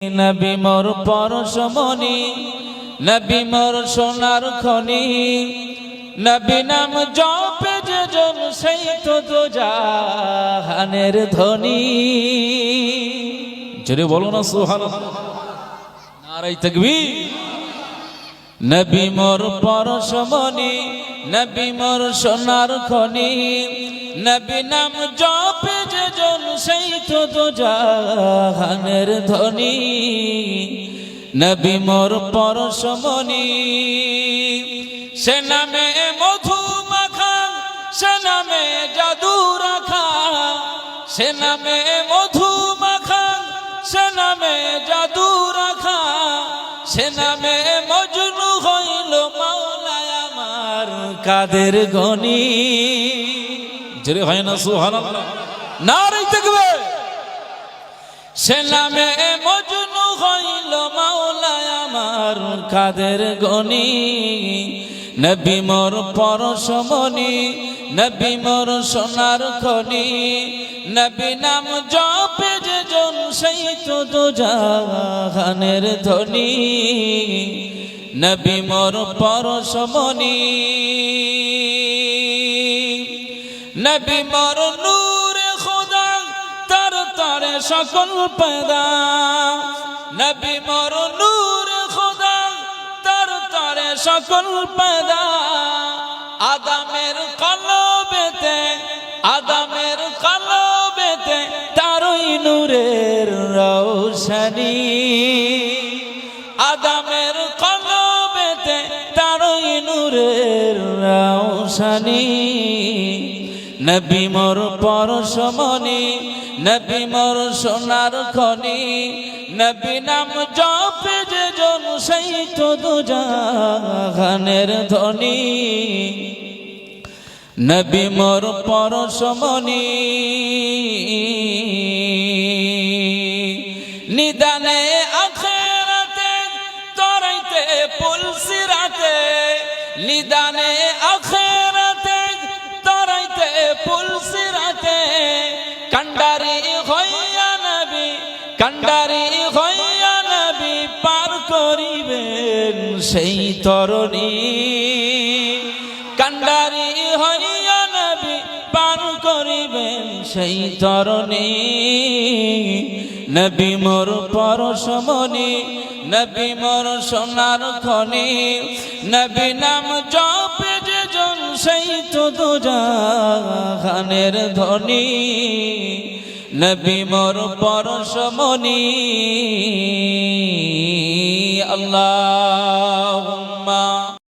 নবী মোর পরশমণি, নবী মোর সোনার খনি, নবী নাম জপে যে জন সেই তো দোজাহানের ধনী। জোরে বলো না সুবহানাল্লাহ, নারায়ে তাকবীর। নবী মোর পরশমণি, নবী মোর সোনার খনি, নবী নাম জপে যে জন সেই তো দোজাহানের ধনী। নবী মোর পরশমণি, সে নামে মধু মাখা, সে নামে জাদু রাখা, সে নামে মধু মাখা, সে নামে জাদু রাখা, সে নামে মজনু হইল মাওলায় আমার কাদের গনি। জোরে হয় না সুবহানাল্লাহ, নারায়ে তাকবীর। সে নামে মজনু হইল মাওলায় আমার কাদের গনি। নবী মোর পরশমণি, নবী মোর সোনার খনি, নবী নাম জপে যে জন সেই তো দোজাহানের ধনী। নবী মোর পরশমণি, নবী মোর নূরে খোদা, তার তারে সকল পয়দা। নবী মোর নূরে খোদা, তার তারে সকল পয়দা। আদমের কলবেতে, আদমের কলবেতে তারই নূরের রৌশনী। আদমের কলবেতে তারই নূরের রৌশনী। নবী মোর পরশমণি, নবী মোর সোনার খনি, নবী নাম জপে যে জন সেই তো দোজাহানের ধনী। নবী মোর পরশমণি, নিদানে আখিরাতে তরাইতে পুলসিরাতে, নিদানে আখিরাতে তরাইতে পুলসিরাতে। কান্ডারি হইয়া নবী, কান্ডারি হইয়া নবী পার করিবেন সেই তরণী। কান্ডারি হইয়া নবী পার করিবেন সেই তরণী। নবী মোর পরশমণি, নবী মোর সোনার খনি, নবী নাম জপে যে জন সেই তো দোজাহানের ধনী। নবী মোর পরশমণি। আল্লাহ